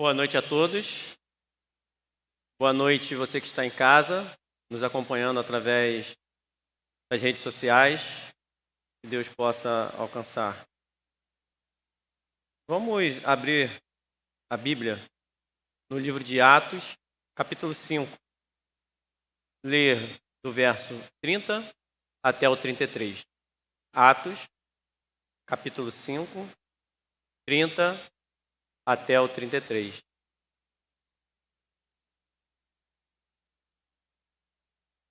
Boa noite a todos. Boa noite você que está em casa, nos acompanhando através das redes sociais. Que Deus possa alcançar. Vamos abrir a Bíblia no livro de Atos, capítulo 5. Ler do verso 30 até o 33. Atos, capítulo 5, 30 até o 33.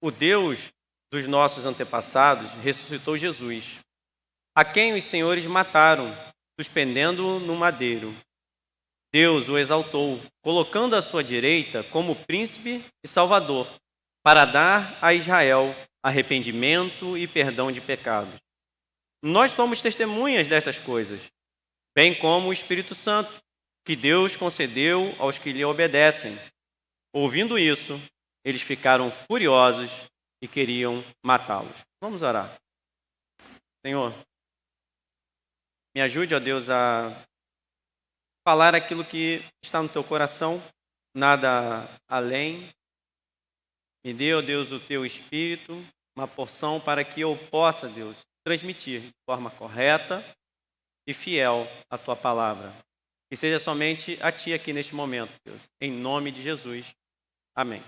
O Deus dos nossos antepassados ressuscitou Jesus, a quem os senhores mataram, suspendendo-o no madeiro. Deus o exaltou, colocando à sua direita como príncipe e salvador, para dar a Israel arrependimento e perdão de pecados. Nós somos testemunhas destas coisas, bem como o Espírito Santo, que Deus concedeu aos que lhe obedecem. Ouvindo isso, eles ficaram furiosos e queriam matá-los. Vamos orar. Senhor, me ajude, ó Deus, a falar aquilo que está no teu coração, nada além. Me dê, ó Deus, o teu Espírito, uma porção para que eu possa, Deus, transmitir de forma correta e fiel a tua palavra. Que seja somente a ti aqui neste momento, Deus. Em nome de Jesus. Amém.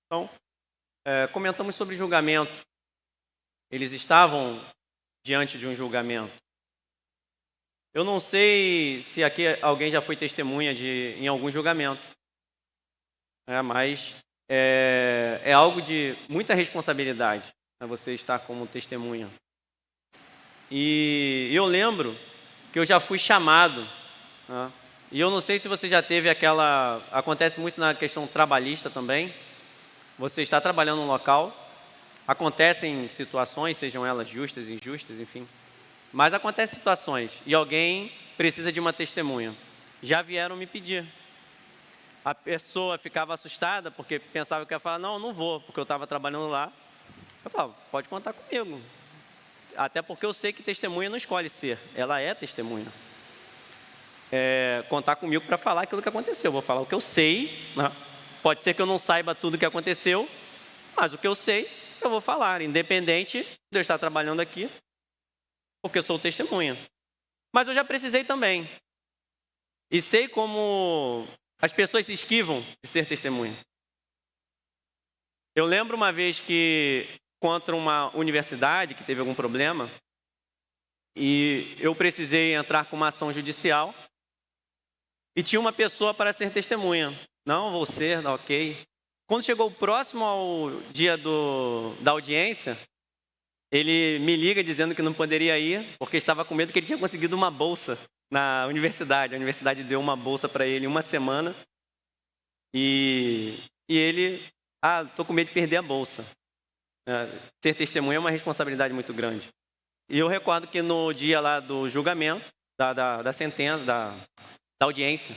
Então, comentamos sobre julgamento. Eles estavam diante de um julgamento. Eu não sei se aqui alguém já foi testemunha em algum julgamento, mas é algo de muita responsabilidade, você estar como testemunha. E eu lembro que eu já fui chamado, e eu não sei se você já teve acontece muito na questão trabalhista também. Você está trabalhando num local, acontecem situações, sejam elas justas, injustas, enfim. Mas acontecem situações e alguém precisa de uma testemunha. Já vieram me pedir. A pessoa ficava assustada porque pensava que ia falar, não vou, porque eu estava trabalhando lá. Eu falava, pode contar comigo. Até porque eu sei que testemunha não escolhe ser, ela é testemunha. Contar comigo para falar aquilo que aconteceu. Eu vou falar o que eu sei, né? Pode ser que eu não saiba tudo o que aconteceu, mas o que eu sei, eu vou falar, independente de eu estar trabalhando aqui, porque eu sou testemunha. Mas eu já precisei também. E sei como as pessoas se esquivam de ser testemunha. Eu lembro uma vez que, contra uma universidade que teve algum problema, e eu precisei entrar com uma ação judicial, e tinha uma pessoa para ser testemunha. Não, vou ser, ok. Quando chegou próximo ao dia da audiência, ele me liga dizendo que não poderia ir, porque estava com medo que ele tinha conseguido uma bolsa na universidade. A universidade deu uma bolsa para ele em uma semana. E ele, estou com medo de perder a bolsa. Ser testemunha é uma responsabilidade muito grande. E eu recordo que no dia lá do julgamento, da sentença, da audiência,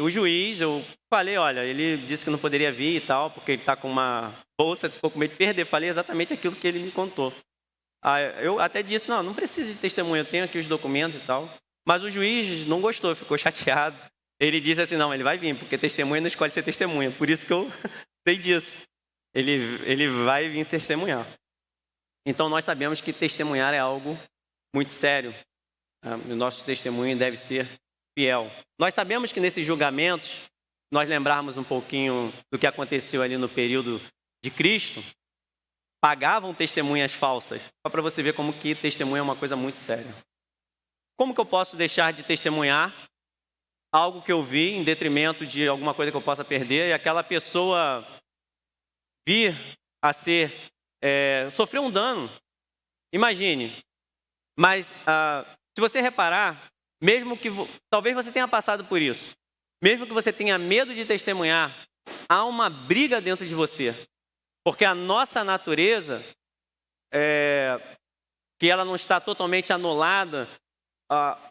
o juiz, eu falei, olha, ele disse que não poderia vir e tal, porque ele está com uma bolsa, ficou com medo de perder. Falei exatamente aquilo que ele me contou. Eu até disse, não precisa de testemunha, eu tenho aqui os documentos e tal. Mas o juiz não gostou, ficou chateado. Ele disse assim, não, ele vai vir, porque testemunha não escolhe ser testemunha. Por isso que eu sei disso. Ele vai vir testemunhar. Então nós sabemos que testemunhar é algo muito sério. O nosso testemunho deve ser fiel. Nós sabemos que nesses julgamentos, nós lembrarmos um pouquinho do que aconteceu ali no período de Cristo, pagavam testemunhas falsas, só para você ver como que testemunha é uma coisa muito séria. Como que eu posso deixar de testemunhar algo que eu vi em detrimento de alguma coisa que eu possa perder e aquela pessoa vir a sofrer um dano? Imagine. Mas se você reparar, mesmo que talvez você tenha passado por isso, mesmo que você tenha medo de testemunhar, há uma briga dentro de você, porque a nossa natureza, que ela não está totalmente anulada,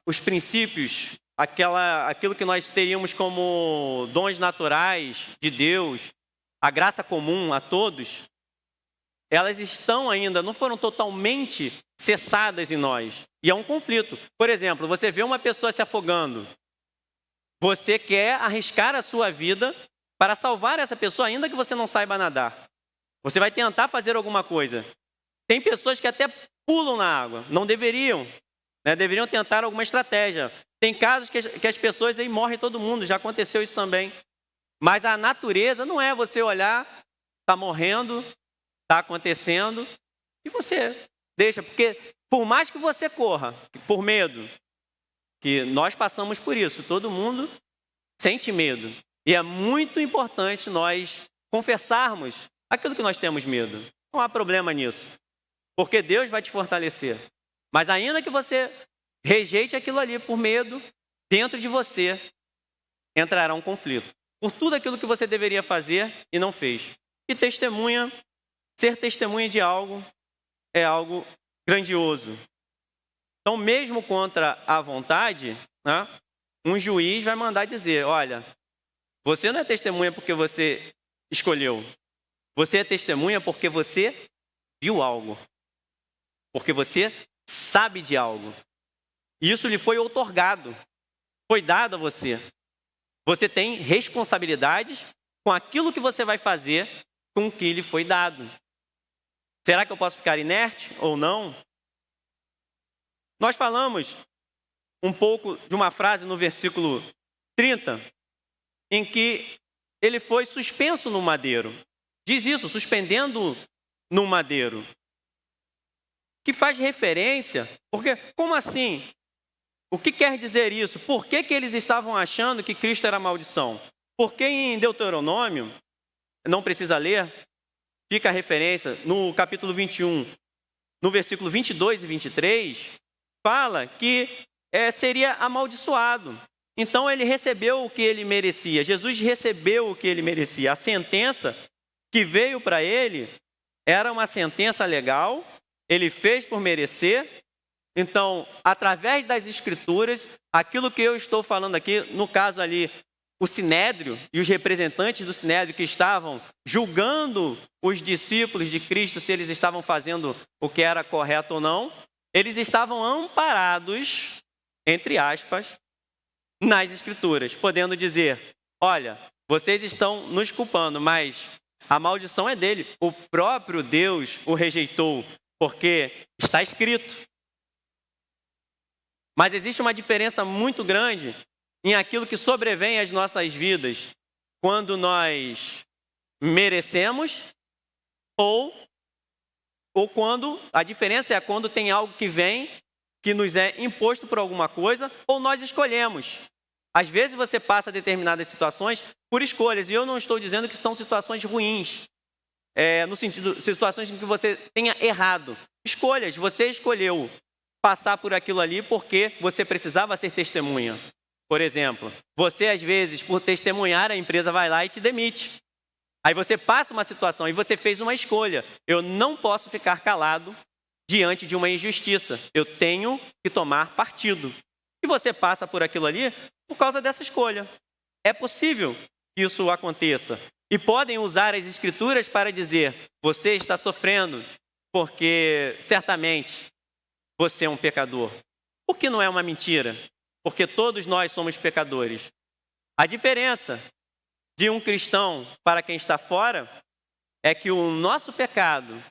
os princípios, aquilo que nós teríamos como dons naturais de Deus, a graça comum a todos, elas estão ainda, não foram totalmente cessadas em nós. E é um conflito. Por exemplo, você vê uma pessoa se afogando. Você quer arriscar a sua vida para salvar essa pessoa, ainda que você não saiba nadar. Você vai tentar fazer alguma coisa. Tem pessoas que até pulam na água, não deveriam, né? Deveriam tentar alguma estratégia. Tem casos que as pessoas aí morrem todo mundo, já aconteceu isso também. Mas a natureza não é você olhar, está morrendo, está acontecendo, e você deixa, porque por mais que você corra, por medo, que nós passamos por isso, todo mundo sente medo. E é muito importante nós confessarmos aquilo que nós temos medo. Não há problema nisso, porque Deus vai te fortalecer. Mas ainda que você rejeite aquilo ali por medo, dentro de você entrará um conflito. Por tudo aquilo que você deveria fazer e não fez. E testemunha, ser testemunha de algo é algo grandioso. Então, mesmo contra a vontade, né, um juiz vai mandar dizer, olha, você não é testemunha porque você escolheu. Você é testemunha porque você viu algo. Porque você sabe de algo. Isso lhe foi outorgado. Foi dado a você. Você tem responsabilidades com aquilo que você vai fazer com o que lhe foi dado. Será que eu posso ficar inerte ou não? Nós falamos um pouco de uma frase no versículo 30, em que ele foi suspenso no madeiro. Diz isso, suspendendo no madeiro. Que faz referência, porque como assim? O que quer dizer isso? Por que eles estavam achando que Cristo era maldição? Porque em Deuteronômio, não precisa ler, fica a referência, no capítulo 21, no versículo 22 e 23, fala que seria amaldiçoado. Então ele recebeu o que ele merecia. Jesus recebeu o que ele merecia. A sentença que veio para ele era uma sentença legal, ele fez por merecer. Então, através das escrituras, aquilo que eu estou falando aqui, no caso ali, o Sinédrio e os representantes do Sinédrio que estavam julgando os discípulos de Cristo se eles estavam fazendo o que era correto ou não, eles estavam amparados, entre aspas, nas escrituras, podendo dizer, olha, vocês estão nos culpando, mas a maldição é dele. O próprio Deus o rejeitou, porque está escrito. Mas existe uma diferença muito grande em aquilo que sobrevém às nossas vidas quando nós merecemos ou quando, a diferença é quando tem algo que vem, que nos é imposto por alguma coisa, ou nós escolhemos. Às vezes você passa determinadas situações por escolhas, e eu não estou dizendo que são situações ruins, no sentido, situações em que você tenha errado. Escolhas, você escolheu passar por aquilo ali porque você precisava ser testemunha. Por exemplo, você às vezes, por testemunhar, a empresa vai lá e te demite. Aí você passa uma situação e você fez uma escolha. Eu não posso ficar calado diante de uma injustiça. Eu tenho que tomar partido. E você passa por aquilo ali por causa dessa escolha. É possível que isso aconteça. E podem usar as escrituras para dizer, você está sofrendo porque certamente você é um pecador. O que não é uma mentira, porque todos nós somos pecadores. A diferença de um cristão para quem está fora é que o nosso pecado,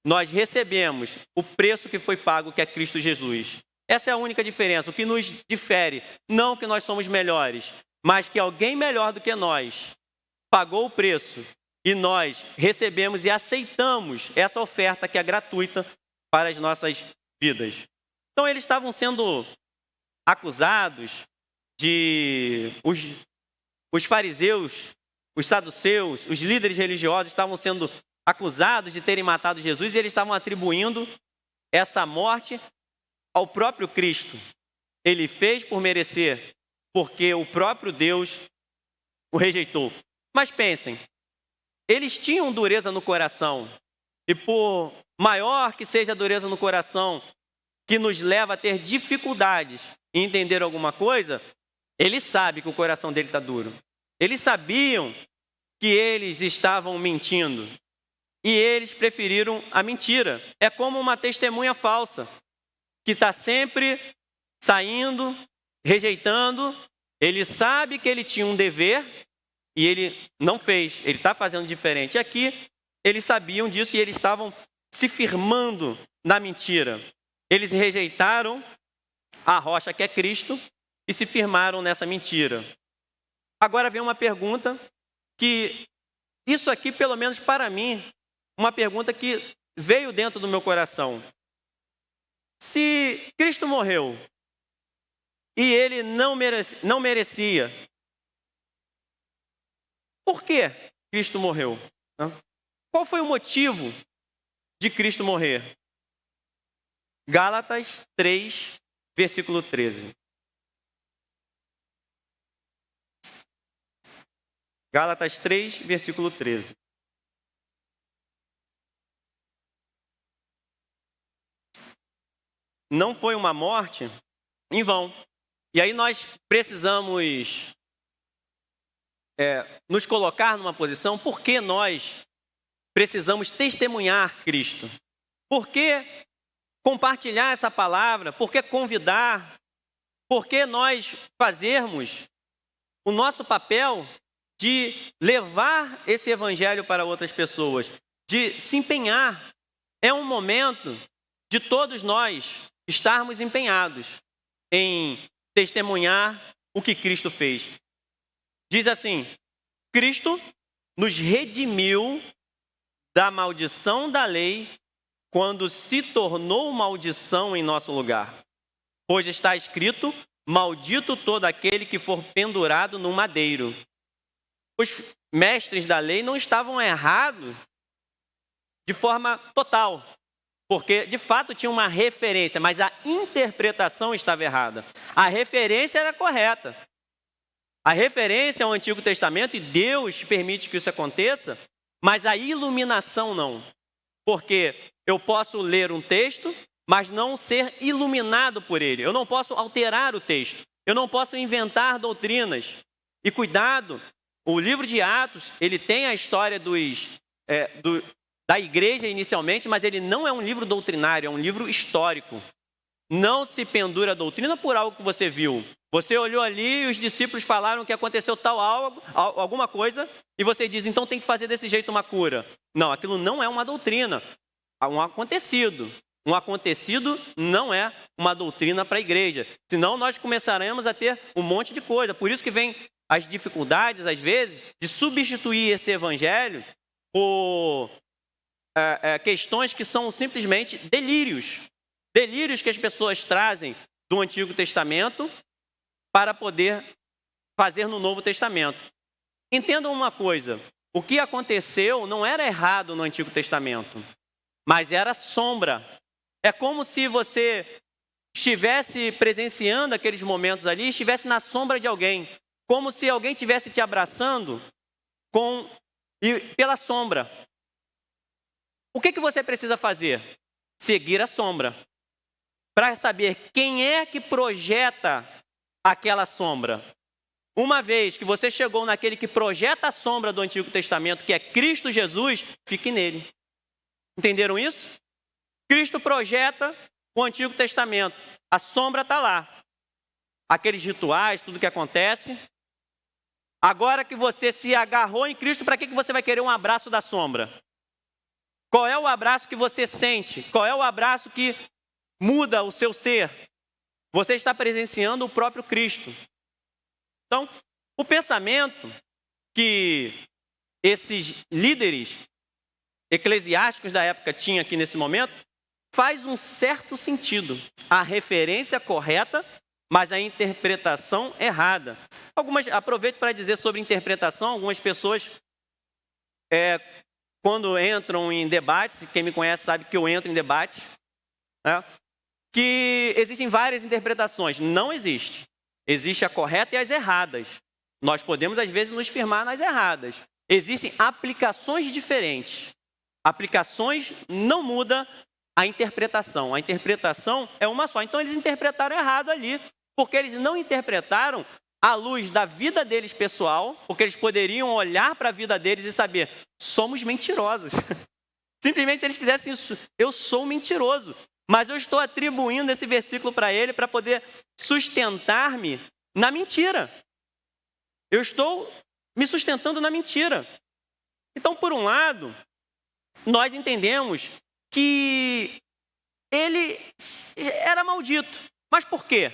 nós recebemos o preço que foi pago, que é Cristo Jesus. Essa é a única diferença. O que nos difere, não que nós somos melhores, mas que alguém melhor do que nós pagou o preço e nós recebemos e aceitamos essa oferta que é gratuita para as nossas vidas. Então eles estavam sendo acusados de... Os fariseus, os saduceus, os líderes religiosos estavam sendo acusados de terem matado Jesus e eles estavam atribuindo essa morte ao próprio Cristo. Ele fez por merecer, porque o próprio Deus o rejeitou. Mas pensem, eles tinham dureza no coração, e por maior que seja a dureza no coração, que nos leva a ter dificuldades em entender alguma coisa, ele sabe que o coração dele está duro. Eles sabiam que eles estavam mentindo. e eles preferiram a mentira. É como uma testemunha falsa, que está sempre saindo, rejeitando. Ele sabe que ele tinha um dever e ele não fez, ele está fazendo diferente. E aqui, eles sabiam disso e eles estavam se firmando na mentira. Eles rejeitaram a rocha que é Cristo e se firmaram nessa mentira. Agora vem uma pergunta que, isso aqui, pelo menos para mim, uma pergunta que veio dentro do meu coração. Se Cristo morreu e ele não merecia, por que Cristo morreu? Qual foi o motivo de Cristo morrer? Gálatas 3, versículo 13. Gálatas 3, versículo 13. Não foi uma morte em vão. E aí nós precisamos nos colocar numa posição, por que nós precisamos testemunhar Cristo? Por que compartilhar essa palavra? Por que convidar? Por que nós fazermos o nosso papel de levar esse evangelho para outras pessoas? De se empenhar. É um momento de todos nós estarmos empenhados em testemunhar o que Cristo fez. Diz assim: Cristo nos redimiu da maldição da lei quando se tornou maldição em nosso lugar. Pois está escrito: maldito todo aquele que for pendurado no madeiro. Os mestres da lei não estavam errados de forma total, porque de fato tinha uma referência, mas a interpretação estava errada. A referência era correta. A referência ao Antigo Testamento, e Deus permite que isso aconteça, mas a iluminação não. Porque eu posso ler um texto, mas não ser iluminado por ele. Eu não posso alterar o texto. Eu não posso inventar doutrinas. E cuidado, o livro de Atos, ele tem a história da igreja inicialmente, mas ele não é um livro doutrinário, é um livro histórico. Não se pendura a doutrina por algo que você viu. Você olhou ali e os discípulos falaram que aconteceu alguma coisa, e você diz, então tem que fazer desse jeito uma cura. Não, aquilo não é uma doutrina, é um acontecido. Um acontecido não é uma doutrina para a igreja. Senão nós começaremos a ter um monte de coisa. Por isso que vem as dificuldades, às vezes, de substituir esse evangelho por questões que são simplesmente delírios. Delírios que as pessoas trazem do Antigo Testamento para poder fazer no Novo Testamento. Entendam uma coisa, o que aconteceu não era errado no Antigo Testamento, mas era sombra. É como se você estivesse presenciando aqueles momentos ali, estivesse na sombra de alguém, como se alguém estivesse te abraçando pela sombra. O que você precisa fazer? Seguir a sombra, para saber quem é que projeta aquela sombra. Uma vez que você chegou naquele que projeta a sombra do Antigo Testamento, que é Cristo Jesus, fique nele. Entenderam isso? Cristo projeta o Antigo Testamento. A sombra está lá. Aqueles rituais, tudo que acontece. Agora que você se agarrou em Cristo, para que você vai querer um abraço da sombra? Qual é o abraço que você sente? Qual é o abraço que muda o seu ser? Você está presenciando o próprio Cristo. Então, o pensamento que esses líderes eclesiásticos da época tinham aqui nesse momento faz um certo sentido. A referência correta, mas a interpretação errada. Aproveito para dizer sobre interpretação. Algumas pessoas, quando entram em debates, quem me conhece sabe que eu entro em debates, que existem várias interpretações. Não existe. Existe a correta e as erradas. Nós podemos, às vezes, nos firmar nas erradas. Existem aplicações diferentes. Aplicações não muda a interpretação. A interpretação é uma só. Então, eles interpretaram errado ali, porque eles não interpretaram à luz da vida deles pessoal, porque eles poderiam olhar para a vida deles e saber, somos mentirosos. Simplesmente se eles fizessem isso, eu sou mentiroso. Mas eu estou atribuindo esse versículo para ele para poder sustentar-me na mentira. Eu estou me sustentando na mentira. Então, por um lado, nós entendemos que ele era maldito. Mas por quê?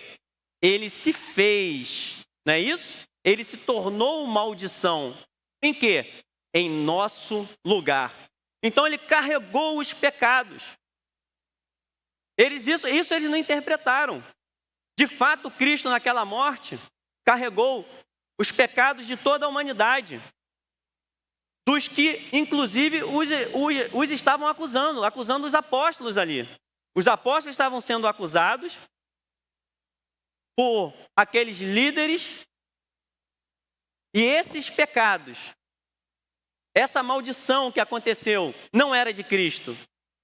Ele se fez, não é isso? Ele se tornou maldição. Em quê? Em nosso lugar. Então ele carregou os pecados. Isso eles não interpretaram. De fato, Cristo naquela morte carregou os pecados de toda a humanidade. Dos que, inclusive, os estavam acusando os apóstolos ali. Os apóstolos estavam sendo acusados por aqueles líderes, e esses pecados, essa maldição que aconteceu, não era de Cristo,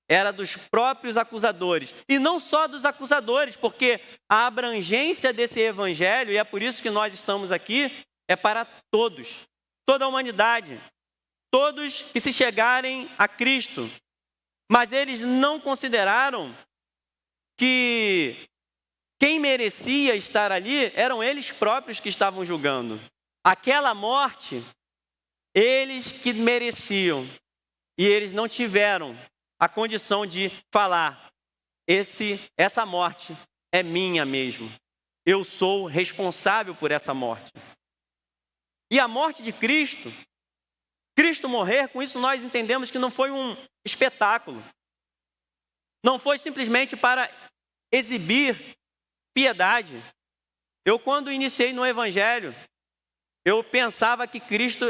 era dos próprios acusadores. E não só dos acusadores, porque a abrangência desse evangelho, e é por isso que nós estamos aqui, é para todos, toda a humanidade, todos que se chegarem a Cristo. Mas eles não consideraram que quem merecia estar ali eram eles próprios que estavam julgando. Aquela morte, eles que mereciam, e eles não tiveram a condição de falar, essa morte é minha mesmo. Eu sou responsável por essa morte. E a morte de Cristo morrer, com isso nós entendemos que não foi um espetáculo. Não foi simplesmente para exibir piedade. Eu, quando iniciei no Evangelho, eu pensava que Cristo,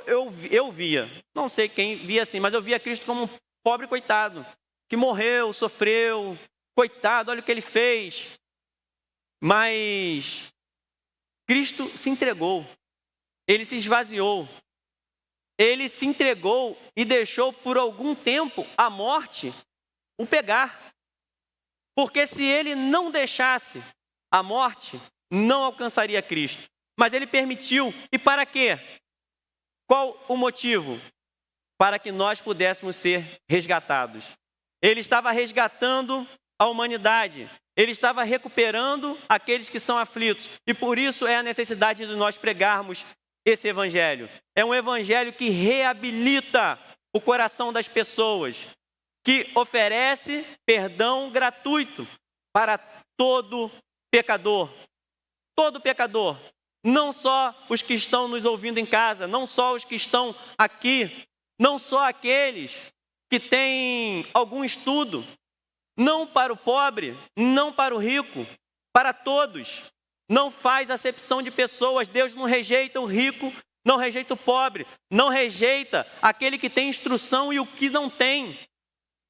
eu via, não sei quem via assim, mas eu via Cristo como um pobre coitado, que morreu, sofreu, coitado, olha o que ele fez. Mas Cristo se entregou, ele se esvaziou, ele se entregou e deixou por algum tempo a morte o pegar. Porque se ele não deixasse, a morte não alcançaria Cristo. Mas ele permitiu. E para quê? Qual o motivo? Para que nós pudéssemos ser resgatados. Ele estava resgatando a humanidade. Ele estava recuperando aqueles que são aflitos. E por isso é a necessidade de nós pregarmos esse evangelho. É um evangelho que reabilita o coração das pessoas, que oferece perdão gratuito para todo pecador. Todo pecador. Não só os que estão nos ouvindo em casa, não só os que estão aqui, não só aqueles que têm algum estudo, não para o pobre, não para o rico, para todos. Não faz acepção de pessoas. Deus não rejeita o rico, não rejeita o pobre, não rejeita aquele que tem instrução e o que não tem.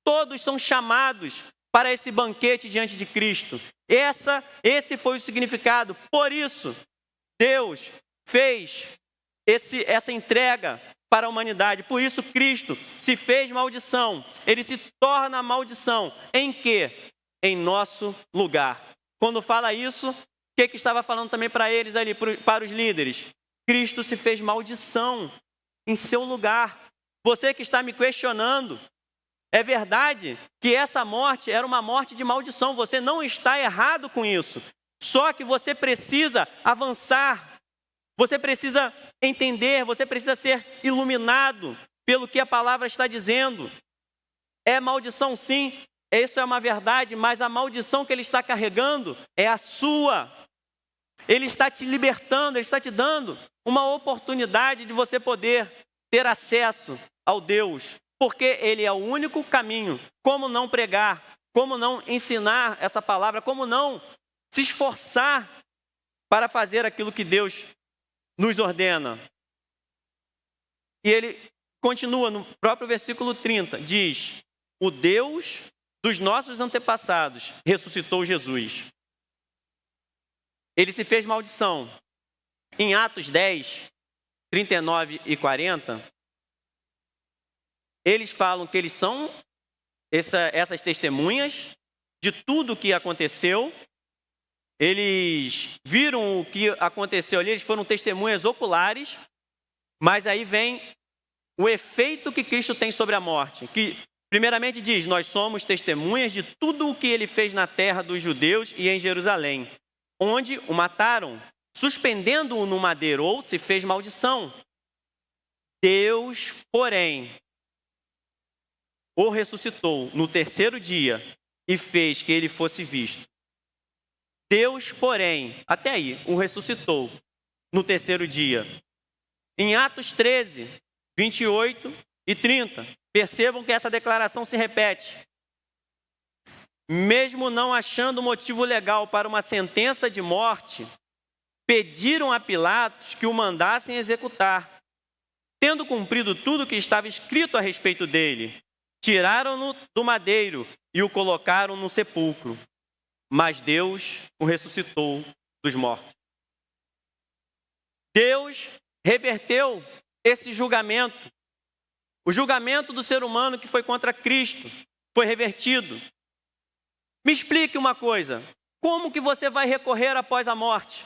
Todos são chamados para esse banquete diante de Cristo. Esse foi o significado. Por isso, Deus fez essa entrega para a humanidade. Por isso, Cristo se fez maldição. Ele se torna maldição. Em quê? Em nosso lugar. Quando fala isso, o que estava falando também para eles ali, para os líderes? Cristo se fez maldição em seu lugar. Você que está me questionando, é verdade que essa morte era uma morte de maldição. Você não está errado com isso. Só que você precisa avançar. Você precisa entender, você precisa ser iluminado pelo que a palavra está dizendo. É maldição sim, isso é uma verdade, mas a maldição que ele está carregando é a sua. Ele está te libertando, ele está te dando uma oportunidade de você poder ter acesso ao Deus. Porque ele é o único caminho. Como não pregar, como não ensinar essa palavra, como não se esforçar para fazer aquilo que Deus nos ordena. E ele continua no próprio versículo 30, diz: o Deus dos nossos antepassados ressuscitou Jesus. Ele se fez maldição. Em Atos 10, 39 e 40, eles falam que eles são essas testemunhas de tudo o que aconteceu. Eles viram o que aconteceu ali, eles foram testemunhas oculares, mas aí vem o efeito que Cristo tem sobre a morte, que Primeiramente diz, nós somos testemunhas de tudo o que ele fez na terra dos judeus e em Jerusalém, onde o mataram, suspendendo-o no madeiro, ou se fez maldição. Deus, porém, o ressuscitou no terceiro dia e fez que ele fosse visto. Deus, porém, até aí, o ressuscitou no terceiro dia. Em Atos 13, 28 e 30, percebam que essa declaração se repete. Mesmo não achando motivo legal para uma sentença de morte, pediram a Pilatos que o mandassem executar. Tendo cumprido tudo o que estava escrito a respeito dele, tiraram-no do madeiro e o colocaram no sepulcro. Mas Deus o ressuscitou dos mortos. Deus reverteu esse julgamento. O julgamento do ser humano que foi contra Cristo foi revertido. Me explique uma coisa. Como que você vai recorrer após a morte?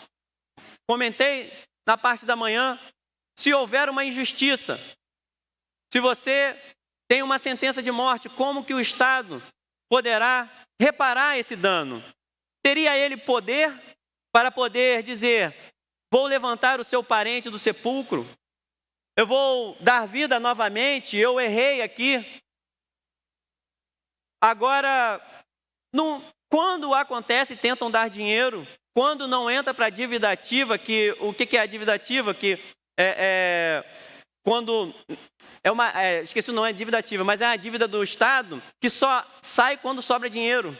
Comentei na parte da manhã. Se houver uma injustiça, se você tem uma sentença de morte, como que o Estado poderá reparar esse dano? Teria ele poder para poder dizer, vou levantar o seu parente do sepulcro, eu vou dar vida novamente, eu errei aqui. Agora, quando acontece, tentam dar dinheiro, quando não entra para a dívida ativa, o que é a dívida ativa? Quando esqueci o nome, é dívida ativa, mas é a dívida do Estado que só sai quando sobra dinheiro.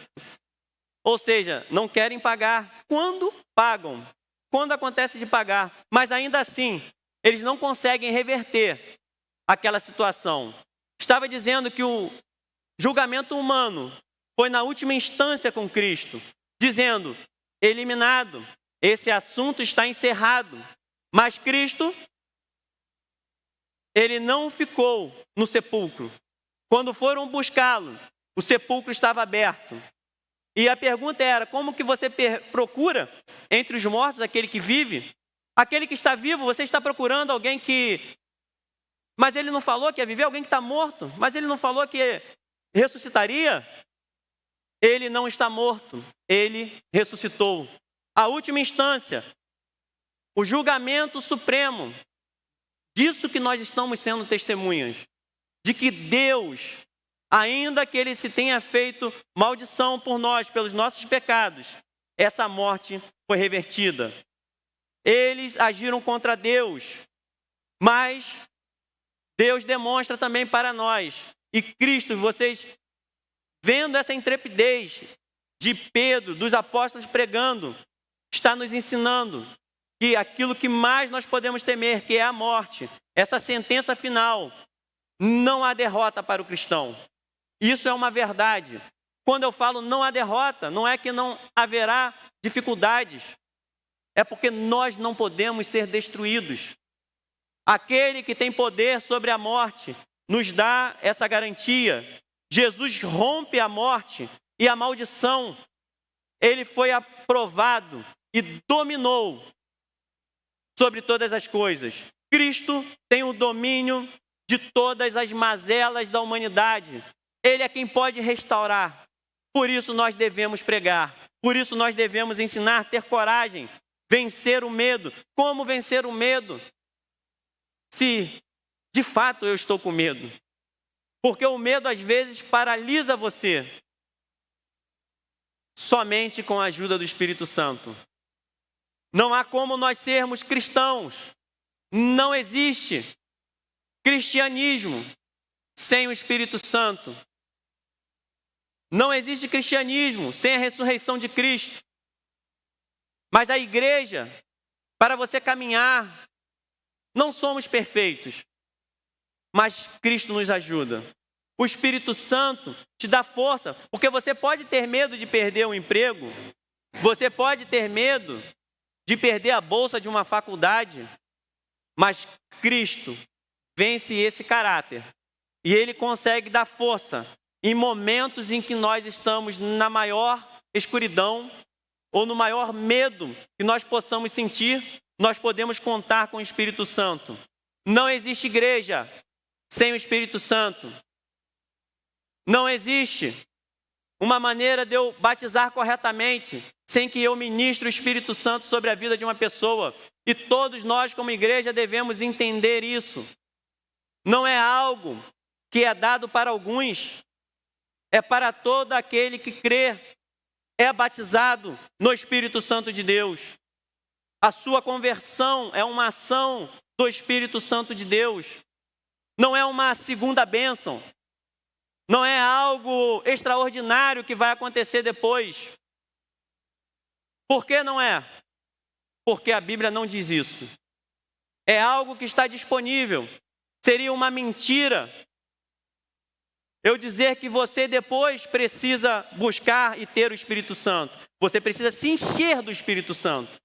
Ou seja, não querem pagar. Quando pagam? Quando acontece de pagar. Mas ainda assim, eles não conseguem reverter aquela situação. Estava dizendo que o julgamento humano foi na última instância com Cristo, dizendo, eliminado, esse assunto está encerrado. Mas Cristo, ele não ficou no sepulcro. Quando foram buscá-lo, o sepulcro estava aberto. E a pergunta era, como que você procura entre os mortos aquele que vive? Aquele que está vivo, você está procurando alguém que... Mas ele não falou que ia viver, alguém que está morto. Mas ele não falou que ressuscitaria. Ele não está morto, ele ressuscitou. A última instância, o julgamento supremo, disso que nós estamos sendo testemunhas, de que Deus, ainda que ele se tenha feito maldição por nós, pelos nossos pecados, essa morte foi revertida. Eles agiram contra Deus, mas Deus demonstra também para nós. E Cristo, vocês vendo essa intrepidez de Pedro, dos apóstolos pregando, está nos ensinando que aquilo que mais nós podemos temer, que é a morte, essa sentença final, não há derrota para o cristão. Isso é uma verdade. Quando eu falo não há derrota, não é que não haverá dificuldades, é porque nós não podemos ser destruídos. Aquele que tem poder sobre a morte nos dá essa garantia. Jesus rompe a morte e a maldição. Ele foi aprovado e dominou sobre todas as coisas. Cristo tem o domínio de todas as mazelas da humanidade. Ele é quem pode restaurar. Por isso nós devemos pregar. Por isso nós devemos ensinar, ter coragem, vencer o medo. Como vencer o medo? Se de fato eu estou com medo. Porque o medo às vezes paralisa você. Somente com a ajuda do Espírito Santo. Não há como nós sermos cristãos. Não existe cristianismo sem o Espírito Santo. Não existe cristianismo sem a ressurreição de Cristo. Mas a igreja, para você caminhar, não somos perfeitos, mas Cristo nos ajuda. O Espírito Santo te dá força, porque você pode ter medo de perder um emprego, você pode ter medo de perder a bolsa de uma faculdade, mas Cristo vence esse caráter e Ele consegue dar força em momentos em que nós estamos na maior escuridão ou no maior medo que nós possamos sentir, nós podemos contar com o Espírito Santo. Não existe igreja sem o Espírito Santo. Não existe uma maneira de eu batizar corretamente sem que eu ministre o Espírito Santo sobre a vida de uma pessoa. E todos nós, como igreja, devemos entender isso. Não é algo que é dado para alguns, é para todo aquele que crê, é batizado no Espírito Santo de Deus. A sua conversão é uma ação do Espírito Santo de Deus. Não é uma segunda bênção. Não é algo extraordinário que vai acontecer depois. Por que não é? Porque a Bíblia não diz isso. É algo que está disponível. Seria uma mentira eu dizer que você depois precisa buscar e ter o Espírito Santo. Você precisa se encher do Espírito Santo.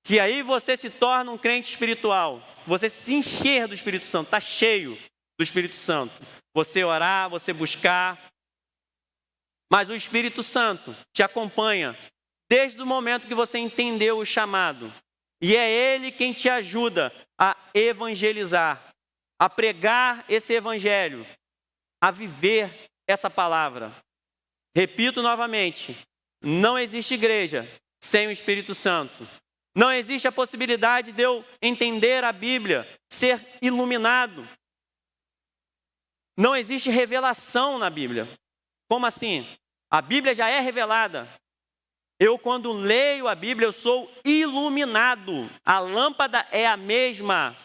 Que aí você se torna um crente espiritual. Você se encher do Espírito Santo, está cheio do Espírito Santo. Você orar, você buscar. Mas o Espírito Santo te acompanha desde o momento que você entendeu o chamado. E é Ele quem te ajuda a evangelizar, a pregar esse evangelho, a viver essa palavra. Repito novamente, não existe igreja sem o Espírito Santo. Não existe a possibilidade de eu entender a Bíblia, ser iluminado. Não existe revelação na Bíblia. Como assim? A Bíblia já é revelada. Eu, quando leio a Bíblia, eu sou iluminado. A lâmpada é a mesma.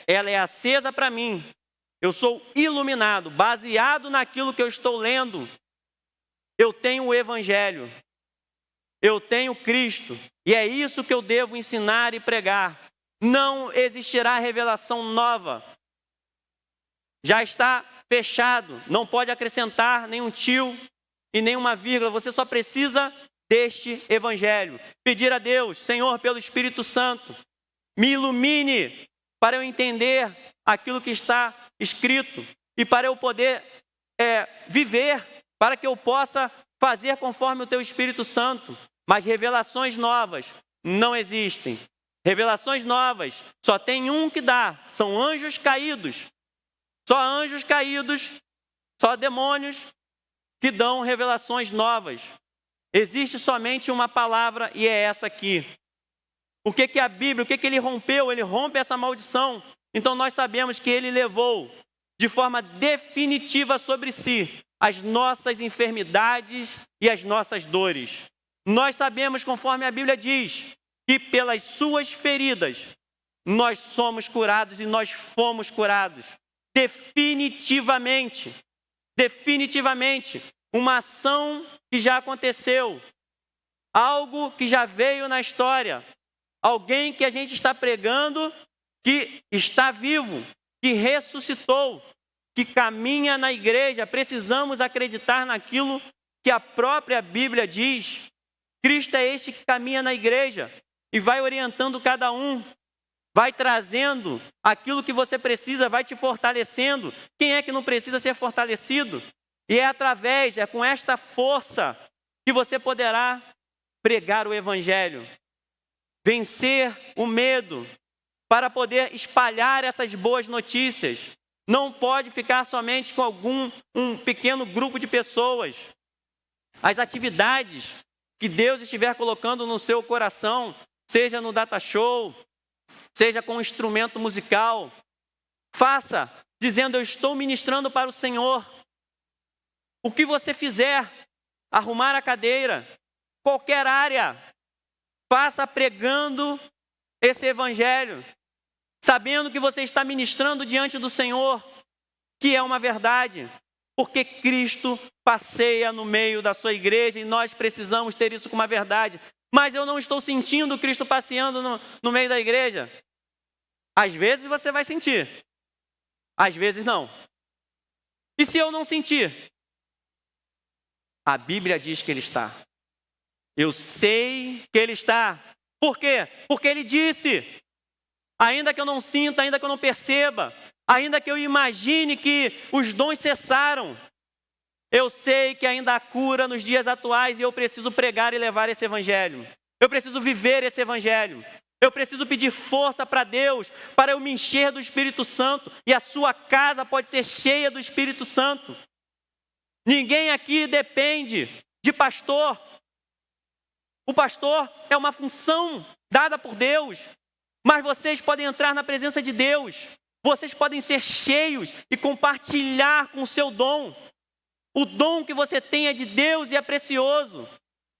Ela é acesa para mim. Eu sou iluminado, baseado naquilo que eu estou lendo. Eu tenho o Evangelho. Eu tenho Cristo. E é isso que eu devo ensinar e pregar. Não existirá revelação nova. Já está fechado. Não pode acrescentar nenhum tio e nenhuma vírgula. Você só precisa deste Evangelho. Pedir a Deus, Senhor, pelo Espírito Santo, me ilumine para eu entender aquilo que está escrito e para eu poder viver, para que eu possa fazer conforme o Teu Espírito Santo. Mas revelações novas não existem. Revelações novas só tem um que dá, são anjos caídos. Só anjos caídos, só demônios que dão revelações novas. Existe somente uma palavra e é essa aqui. O que é a Bíblia? O que ele rompeu? Ele rompe essa maldição. Então nós sabemos que ele levou de forma definitiva sobre si as nossas enfermidades e as nossas dores. Nós sabemos, conforme a Bíblia diz, que pelas suas feridas nós somos curados e nós fomos curados. Definitivamente. Definitivamente. Uma ação que já aconteceu. Algo que já veio na história. Alguém que a gente está pregando que está vivo, que ressuscitou, que caminha na igreja. Precisamos acreditar naquilo que a própria Bíblia diz. Cristo é este que caminha na igreja e vai orientando cada um, vai trazendo aquilo que você precisa, vai te fortalecendo. Quem é que não precisa ser fortalecido? E é com esta força que você poderá pregar o Evangelho, vencer o medo, para poder espalhar essas boas notícias. Não pode ficar somente com um pequeno grupo de pessoas. As atividades que Deus estiver colocando no seu coração, seja no data show, seja com um instrumento musical, faça, dizendo, eu estou ministrando para o Senhor. O que você fizer, arrumar a cadeira, qualquer área, faça pregando esse Evangelho, sabendo que você está ministrando diante do Senhor, que é uma verdade. Porque Cristo passeia no meio da sua igreja e nós precisamos ter isso como uma verdade. Mas eu não estou sentindo Cristo passeando no meio da igreja. Às vezes você vai sentir, às vezes não. E se eu não sentir? A Bíblia diz que Ele está. Eu sei que Ele está. Por quê? Porque Ele disse. Ainda que eu não sinta, ainda que eu não perceba, ainda que eu imagine que os dons cessaram, eu sei que ainda há cura nos dias atuais e eu preciso pregar e levar esse Evangelho. Eu preciso viver esse Evangelho. Eu preciso pedir força para Deus, para eu me encher do Espírito Santo. E a sua casa pode ser cheia do Espírito Santo. Ninguém aqui depende de pastor. O pastor é uma função dada por Deus. Mas vocês podem entrar na presença de Deus. Vocês podem ser cheios e compartilhar com o seu dom. O dom que você tem é de Deus e é precioso.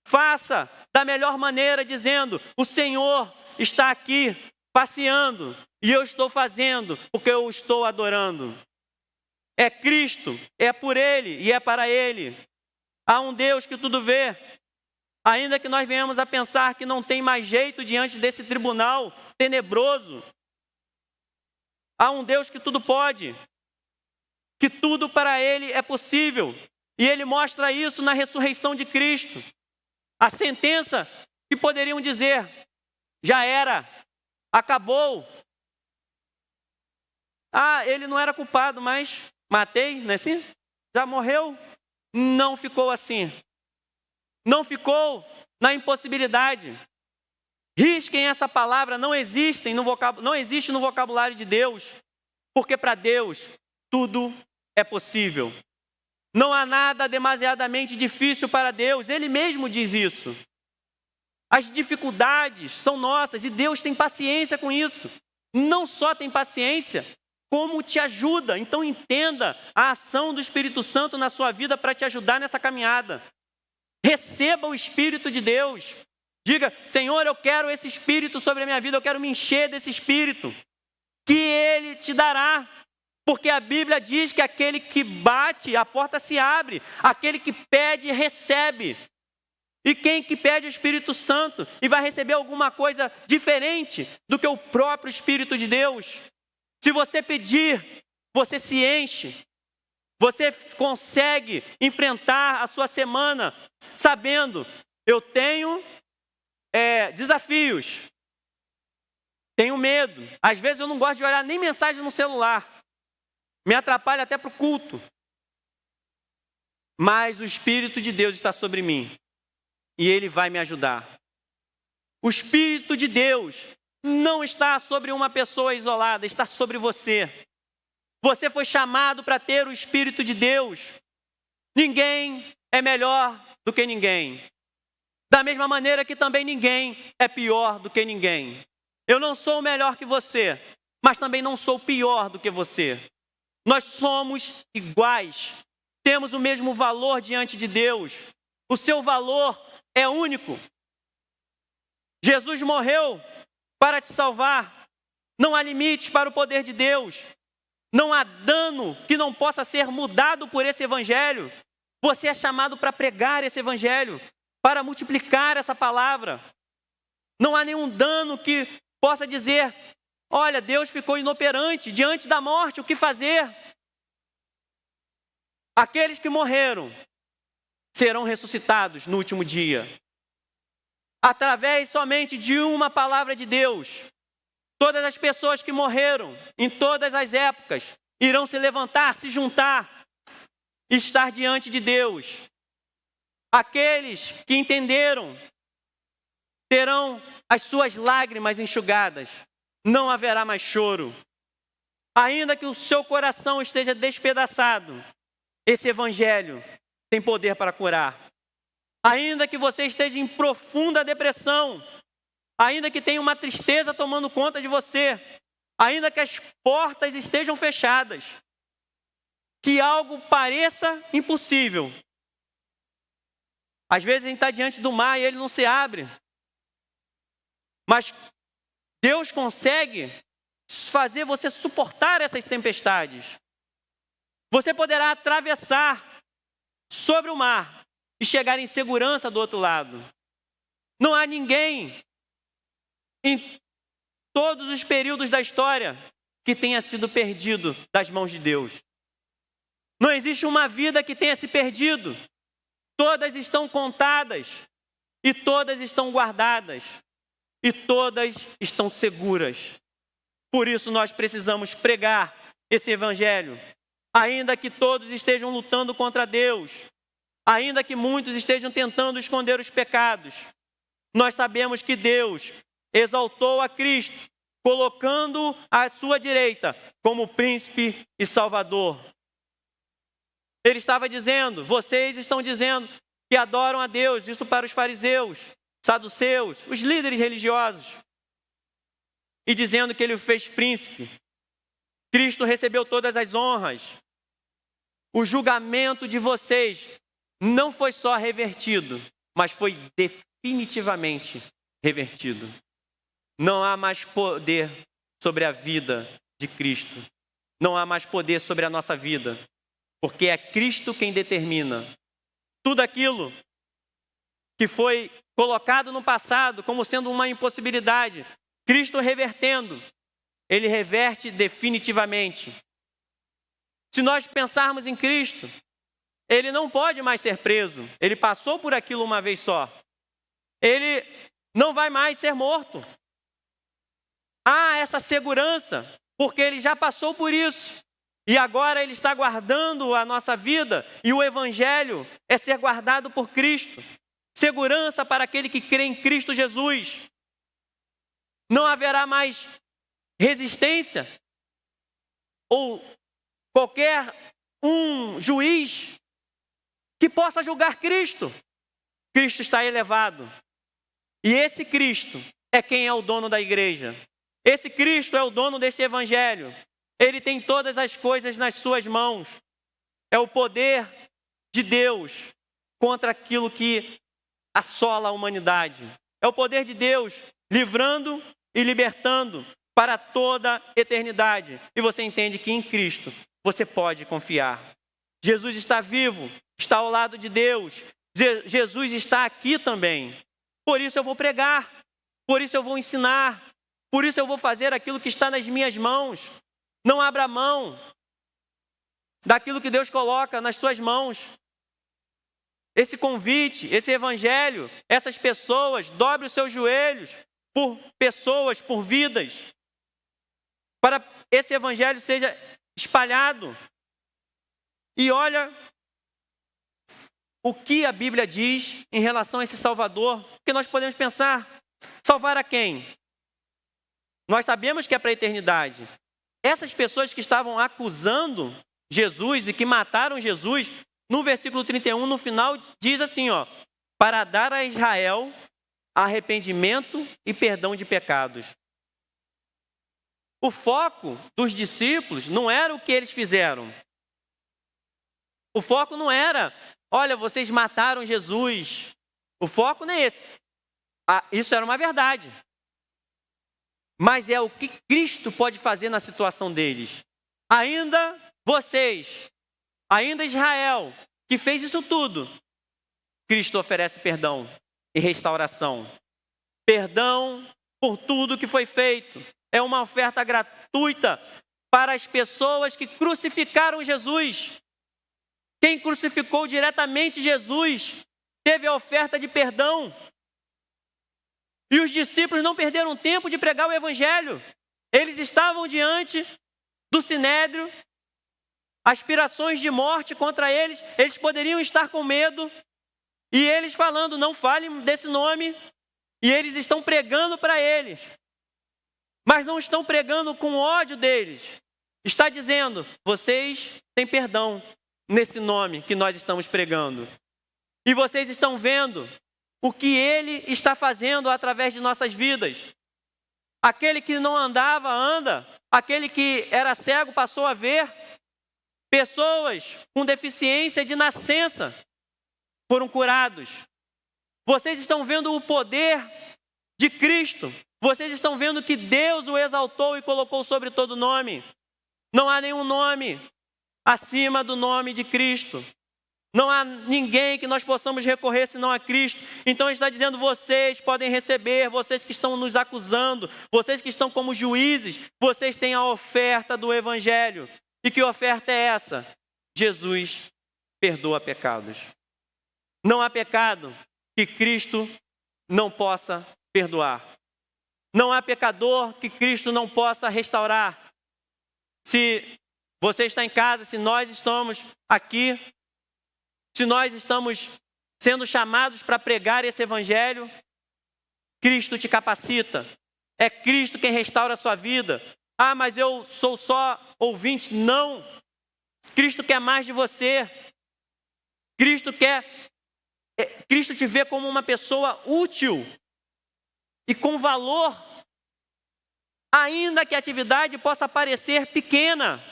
Faça da melhor maneira, dizendo: o Senhor está aqui passeando e eu estou fazendo porque eu estou adorando. É Cristo, é por Ele e é para Ele. Há um Deus que tudo vê. Ainda que nós venhamos a pensar que não tem mais jeito diante desse tribunal tenebroso, há um Deus que tudo pode, que tudo para Ele é possível. E Ele mostra isso na ressurreição de Cristo. A sentença que poderiam dizer: já era, acabou. Ele não era culpado, mas matei, não é assim? Já morreu? Não ficou assim. Não ficou na impossibilidade. Risquem essa palavra, não existe no vocabulário de Deus, porque para Deus tudo é possível. Não há nada demasiadamente difícil para Deus, Ele mesmo diz isso. As dificuldades são nossas e Deus tem paciência com isso. Não só tem paciência, como te ajuda. Então entenda a ação do Espírito Santo na sua vida para te ajudar nessa caminhada. Receba o Espírito de Deus. Diga: Senhor, eu quero esse Espírito sobre a minha vida, eu quero me encher desse Espírito. Que Ele te dará. Porque a Bíblia diz que aquele que bate, a porta se abre. Aquele que pede, recebe. E quem que pede o Espírito Santo e vai receber alguma coisa diferente do que o próprio Espírito de Deus? Se você pedir, você se enche. Você consegue enfrentar a sua semana sabendo: eu tenho desafios, tenho medo. Às vezes eu não gosto de olhar nem mensagem no celular. Me atrapalha até para o culto. Mas o Espírito de Deus está sobre mim. E Ele vai me ajudar. O Espírito de Deus não está sobre uma pessoa isolada, está sobre você. Você foi chamado para ter o Espírito de Deus. Ninguém é melhor do que ninguém. Da mesma maneira que também ninguém é pior do que ninguém. Eu não sou melhor que você, mas também não sou pior do que você. Nós somos iguais. Temos o mesmo valor diante de Deus. O seu valor é único. Jesus morreu para te salvar. Não há limites para o poder de Deus. Não há dano que não possa ser mudado por esse evangelho. Você é chamado para pregar esse evangelho, para multiplicar essa palavra. Não há nenhum dano que possa dizer: olha, Deus ficou inoperante diante da morte, o que fazer? Aqueles que morreram serão ressuscitados no último dia. Através somente de uma palavra de Deus. Todas as pessoas que morreram em todas as épocas irão se levantar, se juntar e estar diante de Deus. Aqueles que entenderam terão as suas lágrimas enxugadas. Não haverá mais choro. Ainda que o seu coração esteja despedaçado, esse evangelho tem poder para curar. Ainda que você esteja em profunda depressão, ainda que tenha uma tristeza tomando conta de você, ainda que as portas estejam fechadas, que algo pareça impossível. Às vezes a gente está diante do mar e ele não se abre. Mas Deus consegue fazer você suportar essas tempestades. Você poderá atravessar sobre o mar e chegar em segurança do outro lado. Não há ninguém em todos os períodos da história que tenha sido perdido das mãos de Deus. Não existe uma vida que tenha se perdido. Todas estão contadas e todas estão guardadas e todas estão seguras. Por isso nós precisamos pregar esse evangelho. Ainda que todos estejam lutando contra Deus, ainda que muitos estejam tentando esconder os pecados, nós sabemos que Deus exaltou a Cristo, colocando-o à sua direita como príncipe e salvador. Ele estava dizendo, vocês estão dizendo que adoram a Deus, isso para os fariseus, saduceus, os líderes religiosos, e dizendo que ele o fez príncipe. Cristo recebeu todas as honras. O julgamento de vocês não foi só revertido, mas foi definitivamente revertido. Não há mais poder sobre a vida de Cristo. Não há mais poder sobre a nossa vida, porque é Cristo quem determina. Tudo aquilo que foi colocado no passado como sendo uma impossibilidade, Cristo revertendo, ele reverte definitivamente. Se nós pensarmos em Cristo, ele não pode mais ser preso. Ele passou por aquilo uma vez só. Ele não vai mais ser morto. Há essa segurança, porque ele já passou por isso. E agora ele está guardando a nossa vida, e o evangelho é ser guardado por Cristo. Segurança para aquele que crê em Cristo Jesus. Não haverá mais resistência ou qualquer juiz que possa julgar Cristo. Cristo está elevado. E esse Cristo é quem é o dono da igreja. Esse Cristo é o dono desse evangelho. Ele tem todas as coisas nas suas mãos. É o poder de Deus contra aquilo que assola a humanidade. É o poder de Deus livrando e libertando para toda a eternidade. E você entende que em Cristo você pode confiar. Jesus está vivo, está ao lado de Deus. Jesus está aqui também. Por isso eu vou pregar, por isso eu vou ensinar, por isso eu vou fazer aquilo que está nas minhas mãos. Não abra mão daquilo que Deus coloca nas suas mãos. Esse convite, esse evangelho, essas pessoas, dobre os seus joelhos por pessoas, por vidas, para esse evangelho seja espalhado. E olha o que a Bíblia diz em relação a esse Salvador, porque nós podemos pensar, salvar a quem? Nós sabemos que é para a eternidade. Essas pessoas que estavam acusando Jesus e que mataram Jesus, no versículo 31, no final, diz assim, para dar a Israel arrependimento e perdão de pecados. O foco dos discípulos não era o que eles fizeram. O foco não era, olha, vocês mataram Jesus. O foco não é esse. Isso era uma verdade. Mas é o que Cristo pode fazer na situação deles. Ainda vocês, ainda Israel, que fez isso tudo, Cristo oferece perdão e restauração. Perdão por tudo que foi feito. É uma oferta gratuita para as pessoas que crucificaram Jesus. Quem crucificou diretamente Jesus teve a oferta de perdão. E os discípulos não perderam tempo de pregar o evangelho. Eles estavam diante do sinédrio, aspirações de morte contra eles. Eles poderiam estar com medo. E eles falando, não falem desse nome. E eles estão pregando para eles. Mas não estão pregando com ódio deles. Está dizendo, vocês têm perdão nesse nome que nós estamos pregando. E vocês estão vendo o que ele está fazendo através de nossas vidas. Aquele que não andava, anda. Aquele que era cego passou a ver. Pessoas com deficiência de nascença foram curados. Vocês estão vendo o poder de Cristo. Vocês estão vendo que Deus o exaltou e colocou sobre todo nome. Não há nenhum nome acima do nome de Cristo. Não há ninguém que nós possamos recorrer senão a Cristo. Então ele está dizendo, vocês podem receber, vocês que estão nos acusando, vocês que estão como juízes, vocês têm a oferta do evangelho. E que oferta é essa? Jesus perdoa pecados. Não há pecado que Cristo não possa perdoar. Não há pecador que Cristo não possa restaurar. Se você está em casa, se nós estamos aqui, se nós estamos sendo chamados para pregar esse evangelho, Cristo te capacita. É Cristo quem restaura a sua vida. Ah, mas eu sou só ouvinte. Não. Cristo quer mais de você. Cristo te vê como uma pessoa útil e com valor, ainda que a atividade possa parecer pequena.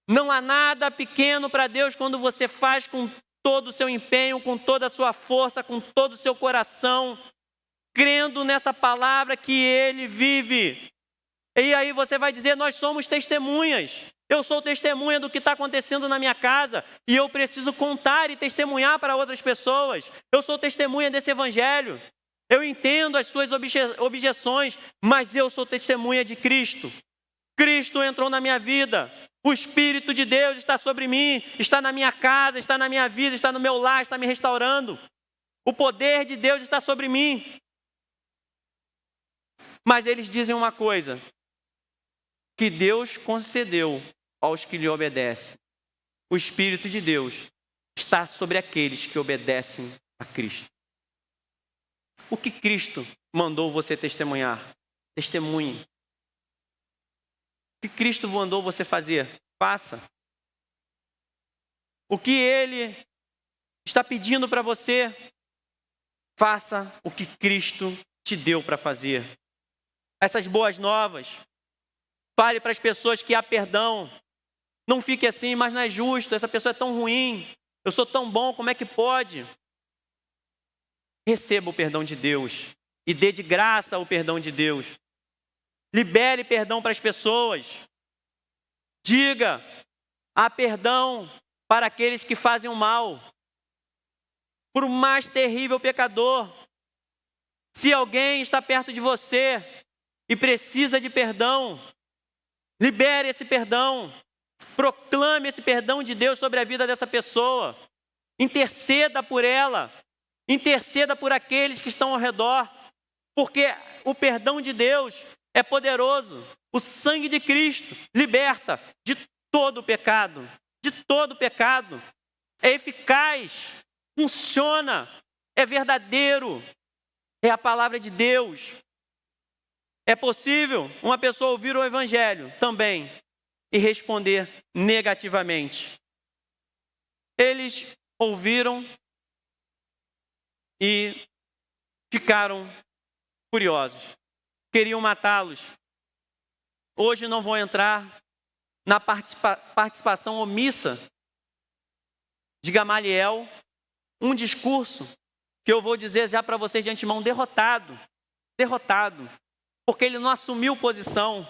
Não há nada pequeno para Deus quando você faz com todo o seu empenho, com toda a sua força, com todo o seu coração, crendo nessa palavra que Ele vive. E aí você vai dizer, nós somos testemunhas. Eu sou testemunha do que está acontecendo na minha casa e eu preciso contar e testemunhar para outras pessoas. Eu sou testemunha desse evangelho. Eu entendo as suas objeções, mas eu sou testemunha de Cristo. Cristo entrou na minha vida. O Espírito de Deus está sobre mim, está na minha casa, está na minha vida, está no meu lar, está me restaurando. O poder de Deus está sobre mim. Mas eles dizem uma coisa, que Deus concedeu aos que lhe obedecem. O Espírito de Deus está sobre aqueles que obedecem a Cristo. O que Cristo mandou você testemunhar? Testemunhe. O que Cristo mandou você fazer? Faça. O que Ele está pedindo para você? Faça o que Cristo te deu para fazer. Essas boas novas. Fale para as pessoas que há perdão. Não fique assim, mas não é justo, essa pessoa é tão ruim, eu sou tão bom, como é que pode? Receba o perdão de Deus e dê de graça o perdão de Deus. Libere perdão para as pessoas. Diga, há perdão para aqueles que fazem o mal. Por o mais terrível pecador. Se alguém está perto de você e precisa de perdão, libere esse perdão. Proclame esse perdão de Deus sobre a vida dessa pessoa. Interceda por ela. Interceda por aqueles que estão ao redor. Porque o perdão de Deus é poderoso. O sangue de Cristo liberta de todo o pecado. De todo o pecado. É eficaz. Funciona. É verdadeiro. É a palavra de Deus. É possível uma pessoa ouvir o Evangelho também e responder negativamente. Eles ouviram e ficaram furiosos. Queriam matá-los. Hoje não vou entrar na participação omissa de Gamaliel, um discurso que eu vou dizer já para vocês de antemão, derrotado, porque ele não assumiu posição.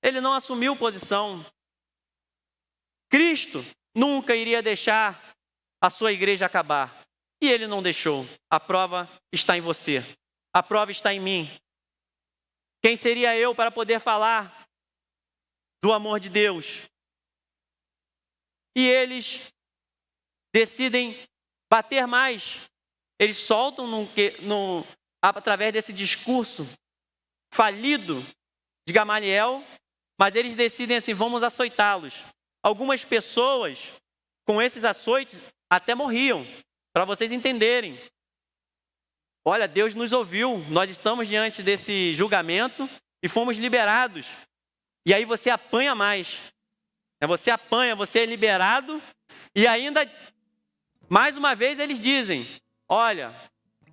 Ele não assumiu posição. Cristo nunca iria deixar a sua igreja acabar. E ele não deixou. A prova está em você. A prova está em mim. Quem seria eu para poder falar do amor de Deus? E eles decidem bater mais. Eles soltam através desse discurso falido de Gamaliel, mas eles decidem assim, vamos açoitá-los. Algumas pessoas com esses açoites até morriam, para vocês entenderem. Olha, Deus nos ouviu, nós estamos diante desse julgamento e fomos liberados. E aí você apanha mais. Você apanha, você é liberado e ainda, mais uma vez eles dizem, olha,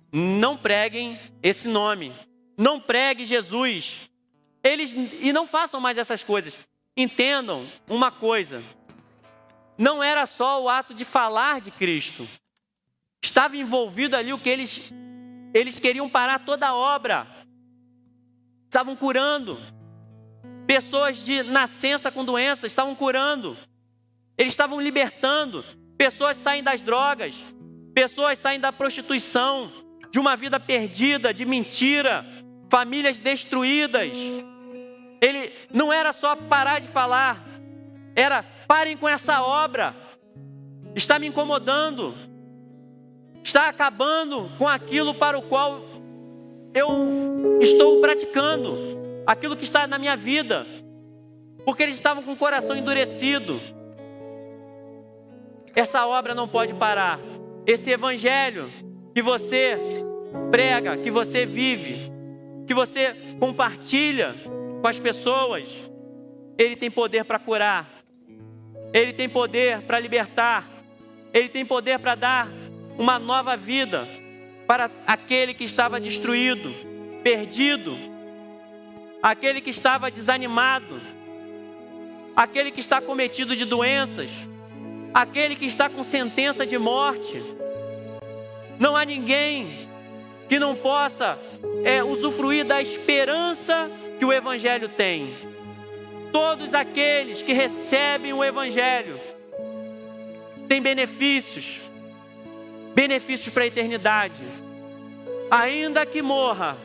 não preguem esse nome, não pregue Jesus. E não façam mais essas coisas. Entendam uma coisa. Não era só o ato de falar de Cristo. Estava envolvido ali o que eles queriam parar toda a obra. Estavam curando. Pessoas de nascença com doenças estavam curando. Eles estavam libertando. Pessoas saem das drogas. Pessoas saem da prostituição. De uma vida perdida, de mentira. Famílias destruídas. Ele não era só parar de falar, era parem com essa obra, está me incomodando, está acabando com aquilo para o qual eu estou praticando, aquilo que está na minha vida, porque eles estavam com o coração endurecido. Essa obra não pode parar. Esse evangelho que você prega, que você vive, que você compartilha com as pessoas, Ele tem poder para curar, Ele tem poder para libertar, Ele tem poder para dar uma nova vida para aquele que estava destruído, perdido, aquele que estava desanimado, aquele que está cometido de doenças, aquele que está com sentença de morte. Não há ninguém que não possa usufruir da esperança que o Evangelho tem. Todos aqueles que recebem o Evangelho têm benefícios para a eternidade. Ainda que morra,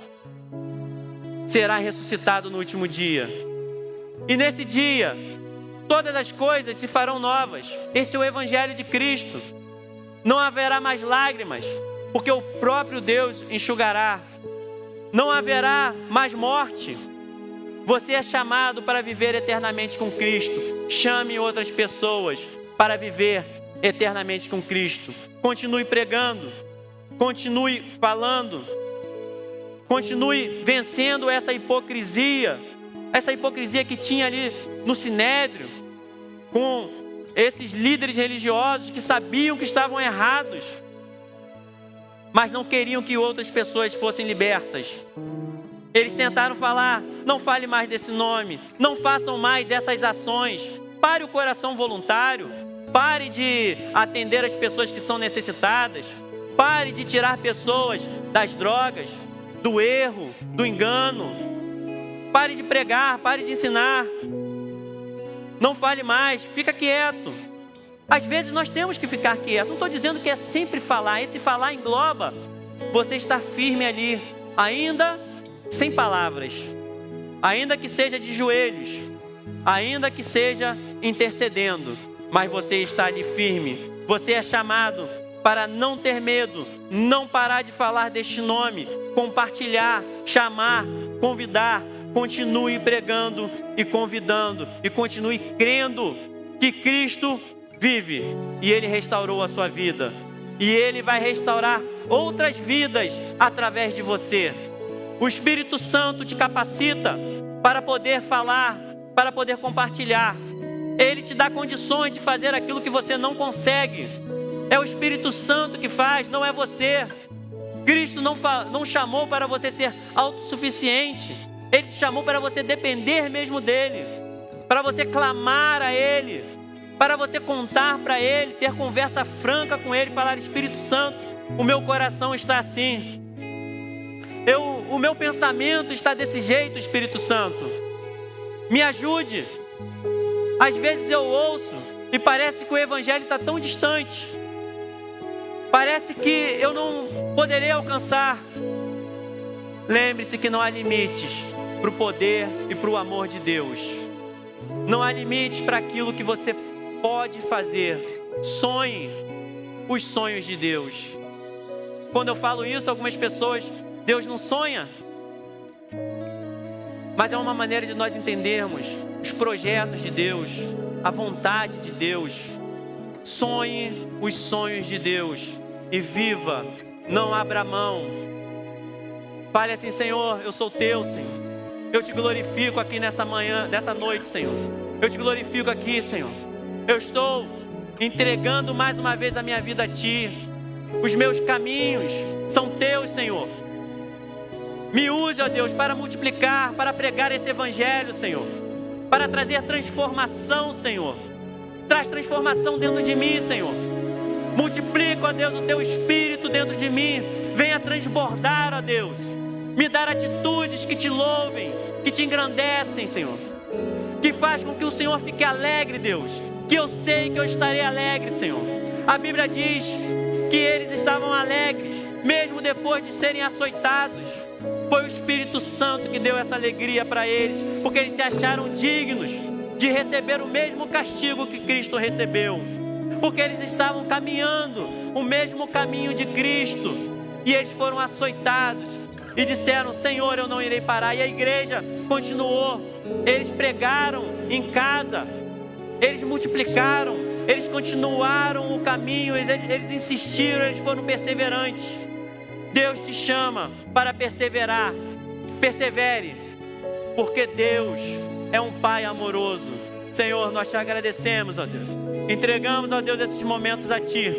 será ressuscitado no último dia. E nesse dia, todas as coisas se farão novas. Esse é o Evangelho de Cristo. Não haverá mais lágrimas, porque o próprio Deus enxugará. Não haverá mais morte. Você é chamado para viver eternamente com Cristo. Chame outras pessoas para viver eternamente com Cristo. Continue pregando, continue falando, continue vencendo essa hipocrisia que tinha ali no Sinédrio, com esses líderes religiosos que sabiam que estavam errados, mas não queriam que outras pessoas fossem libertas. Eles tentaram falar: não fale mais desse nome, não façam mais essas ações, pare o coração voluntário, pare de atender as pessoas que são necessitadas, pare de tirar pessoas das drogas, do erro, do engano, pare de pregar, pare de ensinar, não fale mais, fica quieto. Às vezes nós temos que ficar quieto. Não estou dizendo que é sempre falar. Esse falar engloba você estar firme ali, ainda sem palavras, ainda que seja de joelhos, ainda que seja intercedendo, mas você está ali firme. Você é chamado para não ter medo, não parar de falar deste nome, compartilhar, chamar, convidar. Continue pregando e convidando, e continue crendo que Cristo vive, e Ele restaurou a sua vida, e Ele vai restaurar outras vidas através de você. O Espírito Santo te capacita para poder falar, para poder compartilhar. Ele te dá condições de fazer aquilo que você não consegue. É o Espírito Santo que faz, não é você. Cristo não chamou para você ser autossuficiente. Ele te chamou para você depender mesmo dEle, para você clamar a Ele, para você contar para Ele, ter conversa franca com Ele, falar: Espírito Santo, o meu coração está assim, o meu pensamento está desse jeito, Espírito Santo, me ajude. Às vezes eu ouço e parece que o Evangelho está tão distante, parece que eu não poderei alcançar. Lembre-se que não há limites para o poder e para o amor de Deus. Não há limites para aquilo que você pode fazer. Sonhe os sonhos de Deus. Quando eu falo isso, algumas pessoas: Deus não sonha. Mas é uma maneira de nós entendermos os projetos de Deus, a vontade de Deus. Sonhe os sonhos de Deus e viva, não abra mão. Fale assim: Senhor, eu sou teu, Senhor. Eu te glorifico aqui nessa manhã, nessa noite, Senhor. Eu te glorifico aqui, Senhor. Eu estou entregando mais uma vez a minha vida a Ti. Os meus caminhos são Teus, Senhor. Me use, ó Deus, para multiplicar, para pregar esse Evangelho, Senhor. Para trazer transformação, Senhor. Traz transformação dentro de mim, Senhor. Multiplica, ó Deus, o Teu Espírito dentro de mim. Venha transbordar, ó Deus. Me dar atitudes que Te louvem, que Te engrandecem, Senhor. Que faz com que o Senhor fique alegre, Deus. Que eu sei que eu estarei alegre, Senhor. A Bíblia diz que eles estavam alegres, mesmo depois de serem açoitados. Foi o Espírito Santo que deu essa alegria para eles, porque eles se acharam dignos de receber o mesmo castigo que Cristo recebeu. Porque eles estavam caminhando o mesmo caminho de Cristo. E eles foram açoitados e disseram: Senhor, eu não irei parar. E a igreja continuou. Eles pregaram em casa, eles multiplicaram, eles continuaram o caminho, eles insistiram, eles foram perseverantes. Deus te chama para perseverar. Persevere, porque Deus é um Pai amoroso. Senhor, nós te agradecemos, ó Deus. Entregamos, ó Deus, esses momentos a Ti.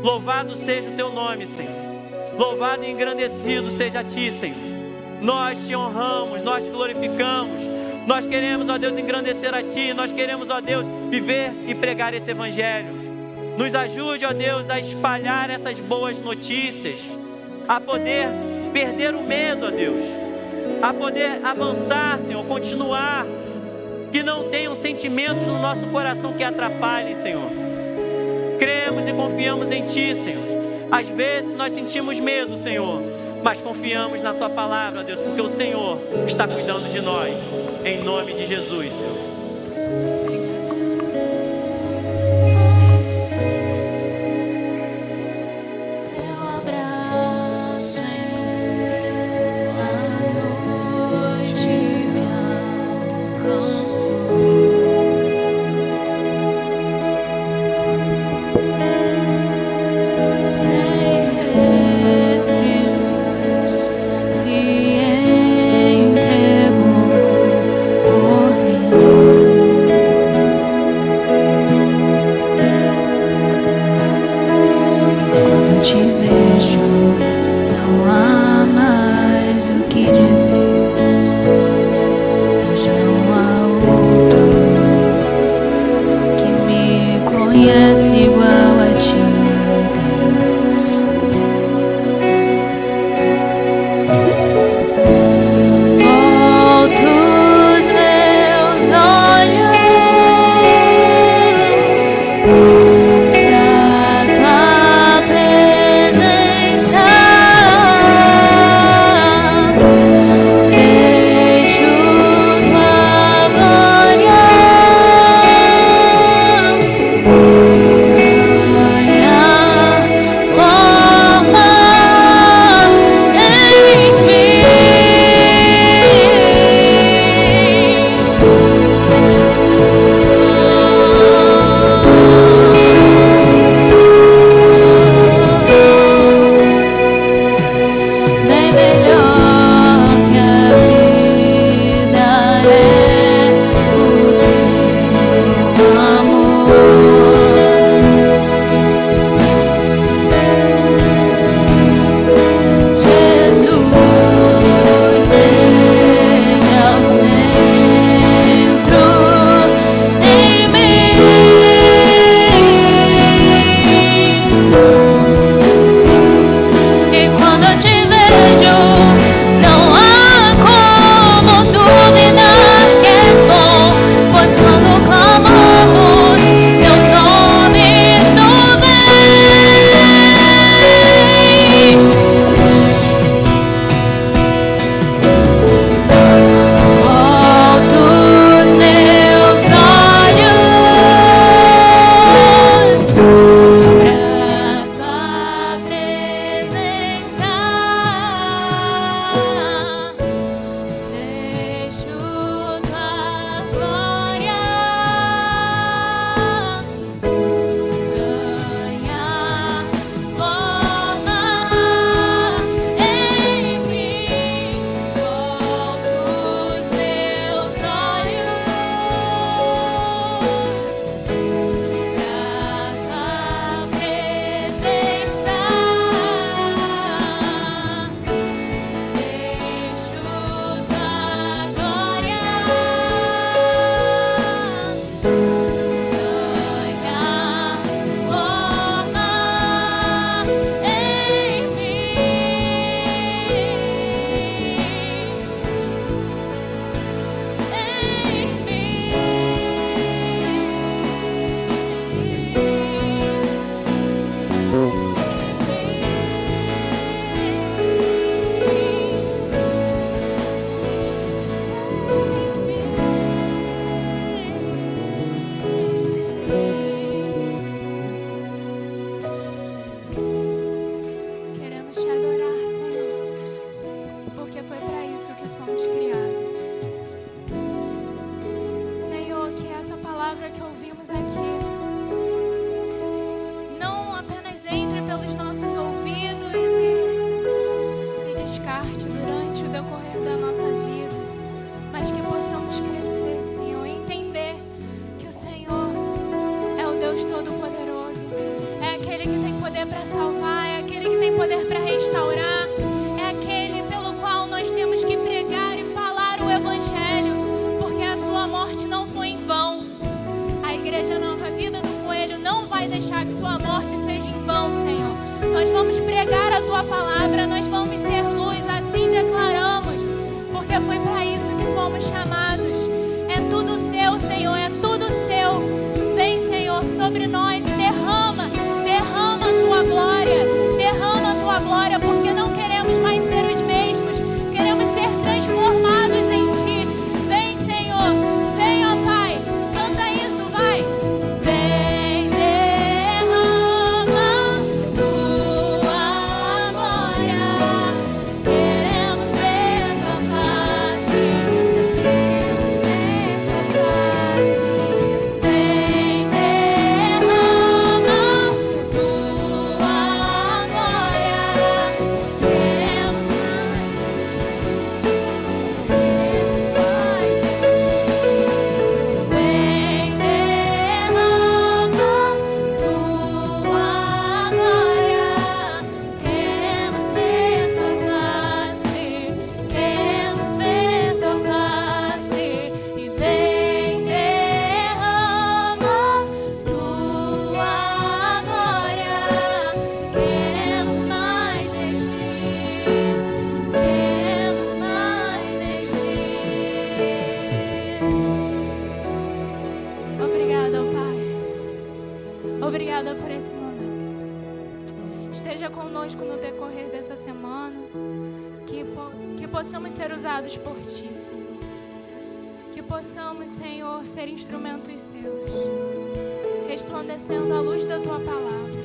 Louvado seja o Teu nome, Senhor. Louvado e engrandecido seja a Ti, Senhor. Nós te honramos, nós te glorificamos. Nós queremos, ó Deus, engrandecer a Ti. Nós queremos, ó Deus, viver e pregar esse Evangelho. Nos ajude, ó Deus, a espalhar essas boas notícias, a poder perder o medo, ó Deus, a poder avançar, Senhor, continuar, que não tenham sentimentos no nosso coração que atrapalhem, Senhor. Cremos e confiamos em Ti, Senhor. Às vezes nós sentimos medo, Senhor, mas confiamos na Tua palavra, ó Deus, porque o Senhor está cuidando de nós, em nome de Jesus, Senhor. descarte durante o decorrer da nossa vida, mas que possamos crescer, Senhor, e entender que o Senhor é o Deus Todo-Poderoso, é aquele que tem poder para salvar, é aquele que tem poder para restaurar, é aquele pelo qual nós temos que pregar e falar o Evangelho, porque a sua morte não foi em vão. A Igreja Nova Vida do Coelho não vai deixar que sua morte seja em vão, Senhor. Nós vamos pregar a tua palavra, nós vamos ser luz, assim declaramos, porque foi para isso que fomos chamados. É tudo seu, Senhor, é tudo seu. Vem, Senhor, sobre nós e derrama a tua glória, porque não queremos mais ser os mesmos, queremos ser transformados em ti. Vem, Senhor, vem, ó Pai, canta isso, vai. Vem, derrama tua glória, queremos ver tua face, queremos ver tua face. Vem, derrama tua glória, queremos Obrigada, ó Pai. Obrigada por esse momento. Esteja conosco no decorrer dessa semana. Que possamos ser usados por Ti, Senhor. Que possamos, Senhor, ser instrumentos Seus, resplandecendo a luz da Tua palavra.